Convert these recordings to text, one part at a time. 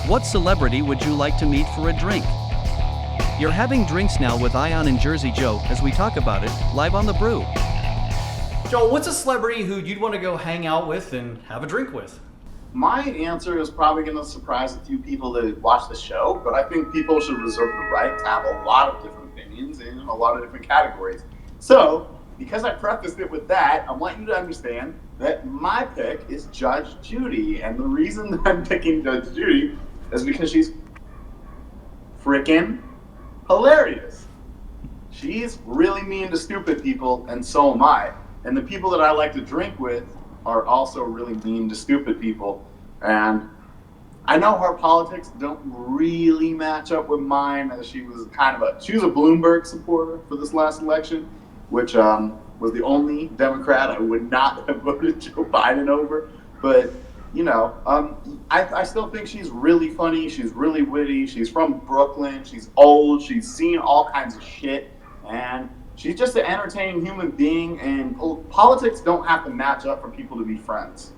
What celebrity would you like to meet for a drink? You're having drinks now with Ion and Jersey Joe as we talk about it live on the Brew. Joel, what's a celebrity who you'd want to go hang out with and have a drink with? My answer is probably going to surprise a few people that watch the show, but I think people should reserve the right to have a lot of different opinions in a lot of different categories. So, because I prefaced it with that, I want you to understand that my pick is Judge Judy. And the reason that I'm picking Judge Judy is because she's freaking hilarious. She's really mean to stupid people, and so am I. And the people that I like to drink with are also really mean to stupid people. And I know her politics don't really match up with mine, as she was a Bloomberg supporter for this last election, which was the only Democrat I would not have voted Joe Biden over. But, I still think she's really funny. She's really witty. She's from Brooklyn. She's old. She's seen all kinds of shit. And she's just an entertaining human being. And politics don't have to match up for people to be friends.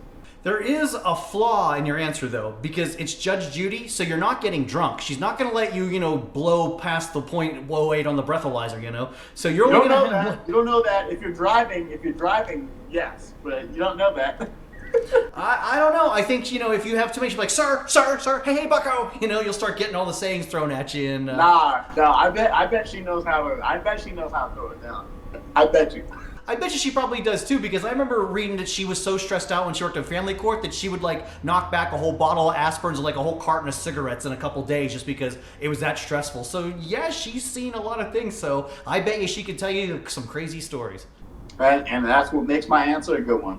There is a flaw in your answer, though, because it's Judge Judy, so you're not getting drunk. She's not going to let you, blow past the .08 on the breathalyzer, So you're only going to... You don't know that. If you're driving, yes, but you don't know that. I don't know. I think, if you have too many, she'll be like, sir, hey, bucko. You'll start getting all the sayings thrown at you. And, No, I bet she knows how to throw it down. I bet you. I bet you she probably does too, because I remember reading that she was so stressed out when she worked in family court that she would knock back a whole bottle of aspirins and a whole carton of cigarettes in a couple days just because it was that stressful. So yeah, she's seen a lot of things. So I bet you she could tell you some crazy stories. And that's what makes my answer a good one.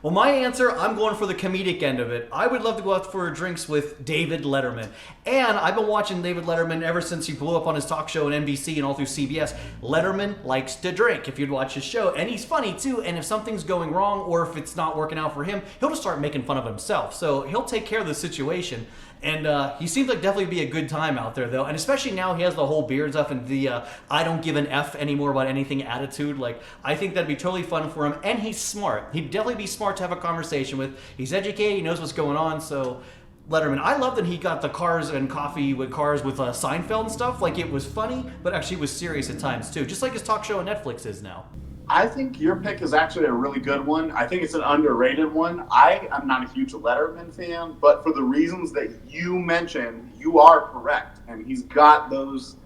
Well, my answer, I'm going for the comedic end of it. I would love to go out for drinks with David Letterman. And I've been watching David Letterman ever since he blew up on his talk show on NBC and all through CBS. Letterman likes to drink, if you'd watch his show. And he's funny, too. And if something's going wrong or if it's not working out for him, he'll just start making fun of himself. So he'll take care of the situation. And he seems like definitely be a good time out there, though. And especially now he has the whole beard stuff and the I don't give an F anymore about anything attitude. I think that'd be totally fun for him. And he's smart. He'd definitely be smart to have a conversation with. He's educated. He knows what's going on. So Letterman, I love that he got the Cars and Coffee with Cars with Seinfeld and stuff. It was funny, but actually was serious at times, too. Just like his talk show on Netflix is now. I think your pick is actually a really good one. I think it's an underrated one. I am not a huge Letterman fan, but for the reasons that you mentioned, you are correct. And he's got those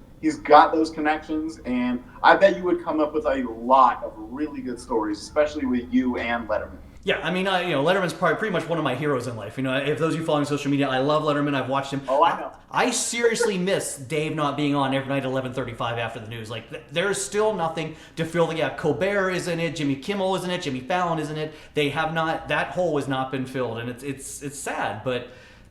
connections, and I bet you would come up with a lot of really good stories, especially with you and Letterman. Yeah, I mean, Letterman's probably pretty much one of my heroes in life. If those of you following social media, I love Letterman. I've watched him. Oh, I know. I seriously miss Dave not being on every night at 11:35 after the news. There's still nothing to fill the gap. Colbert is in it. Jimmy Kimmel is in it. Jimmy Fallon is in it. They have not. That hole has not been filled, and it's sad, but.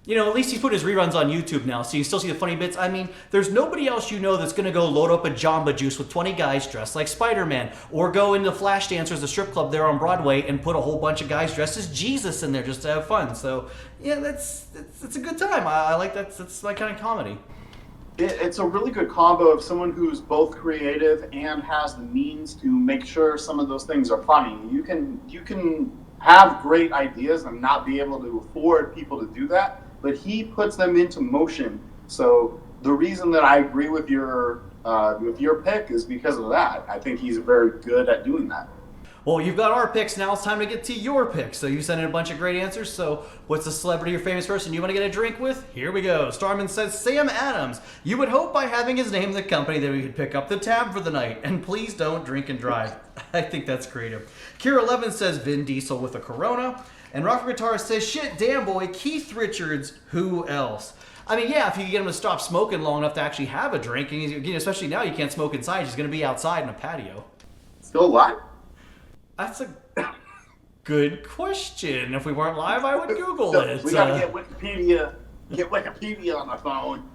At least he's put his reruns on YouTube now, so you still see the funny bits. I mean, there's nobody else that's going to go load up a Jamba Juice with 20 guys dressed like Spider-Man, or go into Flash Dancers, the strip club there on Broadway, and put a whole bunch of guys dressed as Jesus in there just to have fun. So, yeah, it's a good time. I like that. That's my kind of comedy. It's a really good combo of someone who's both creative and has the means to make sure some of those things are funny. You can have great ideas and not be able to afford people to do that, but he puts them into motion. So the reason that I agree with your pick is because of that. I think he's very good at doing that. Well, you've got our picks. Now it's time to get to your picks. So you sent in a bunch of great answers. So what's the celebrity or famous person you want to get a drink with? Here we go. Starman says Sam Adams. You would hope by having his name in the company that we could pick up the tab for the night. And please don't drink and drive. I think that's creative. Kira 11 says Vin Diesel with a Corona. And Rocker Guitar says, shit, damn boy, Keith Richards, who else? I mean, yeah, if you can get him to stop smoking long enough to actually have a drink, and especially now you can't smoke inside, he's going to be outside in a patio. Still alive? That's a good question. If we weren't live, I would Google it. We got to get Wikipedia on my phone.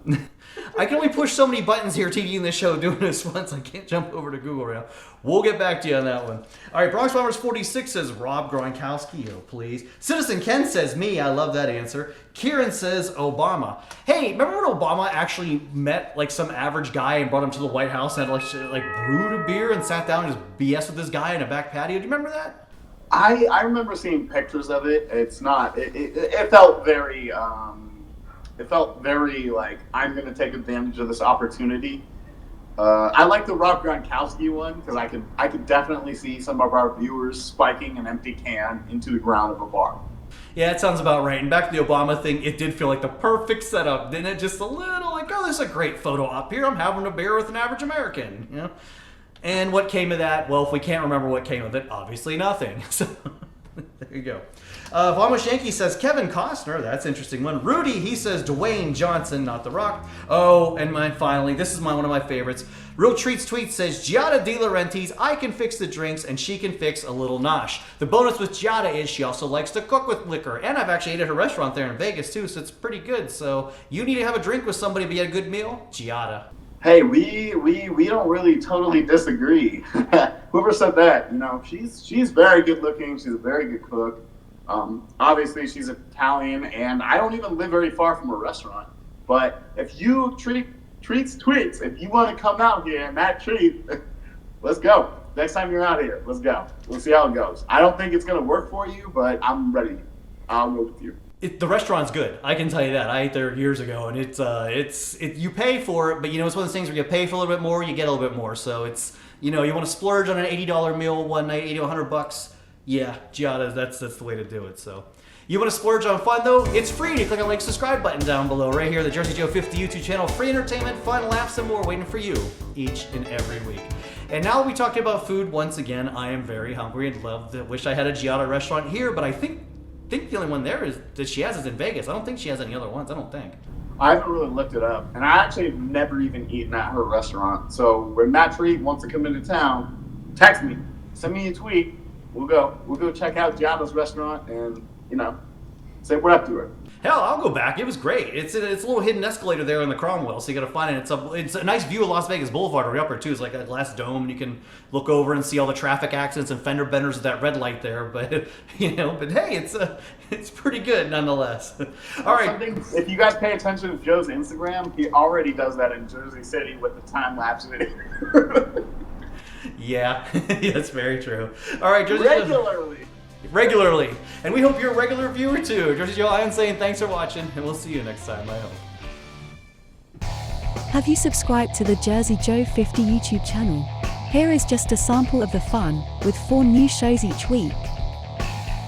I can only push so many buttons here TVing this show doing this once. I can't jump over to Google right now. We'll get back to you on that one. All right, Bronx Bombers 46 says Rob Gronkowski, please. Citizen Ken says me. I love that answer. Kieran says Obama. Hey, remember when Obama actually met some average guy and brought him to the White House and brewed a beer and sat down and just BS with this guy in a back patio? Do you remember that? I remember seeing pictures of it. It's not. It felt very. It felt very like, I'm going to take advantage of this opportunity. I like the Rob Gronkowski one because I could definitely see some of our viewers spiking an empty can into the ground of a bar. Yeah, it sounds about right. And back to the Obama thing, it did feel like the perfect setup, didn't it? Just a little like, oh, this is a great photo op here. I'm having a beer with an average American, you know? And what came of that? Well, if we can't remember what came of it, obviously nothing. So there you go. Vamos Yankee says Kevin Costner. That's an interesting one. Rudy, he says Dwayne Johnson, not The Rock. Oh, and mine finally. This is one of my favorites. Real Treats Tweet says Giada De Laurentiis. I can fix the drinks and she can fix a little nosh. The bonus with Giada is she also likes to cook with liquor. And I've actually ate at her restaurant there in Vegas too, so it's pretty good. So you need to have a drink with somebody to get a good meal? Giada. Hey, we don't really totally disagree. Whoever said that, she's very good looking. She's a very good cook. Obviously, she's Italian, and I don't even live very far from a restaurant. But if you treats tweets, if you want to come out here and that treat, let's go. Next time you're out here, let's go. We'll see how it goes. I don't think it's going to work for you, but I'm ready. I'll go with you. The restaurant's good. I can tell you that. I ate there years ago, and it's you pay for it, but it's one of those things where you pay for a little bit more, you get a little bit more. So it's you want to splurge on an $80 meal one night, $80 to $100. Yeah, Giada, that's the way to do it. So you want to splurge on fun though? It's free to click on the subscribe button down below, right here, the Jersey Joe 50 YouTube channel. Free entertainment, fun, laughs, and more waiting for you each and every week. And now we talked about food once again. I am very hungry and wish I had a Giada restaurant here, but I think the only one there that she has is in Vegas. I don't think she has any other ones. I don't think. I haven't really looked it up, and I actually have never even eaten at her restaurant. So when Matt Treat wants to come into town, text me, send me a tweet. We'll go check out Giada's restaurant and say what up to her. Hell, I'll go back. It was great. It's a little hidden escalator there in the Cromwell, so you got to find it. It's a nice view of Las Vegas Boulevard right up there too. It's like a glass dome, and you can look over and see all the traffic accidents and fender benders of that red light there. But but hey, it's pretty good nonetheless. All right. If you guys pay attention to Joe's Instagram, he already does that in Jersey City with the time lapse video. Yeah, that's very true. All right, Jersey Regularly. And we hope you're a regular viewer too. Jersey Joe Ian saying thanks for watching, and we'll see you next time, I hope. Have you subscribed to the Jersey Joe 50 YouTube channel? Here is just a sample of the fun, with 4 new shows each week.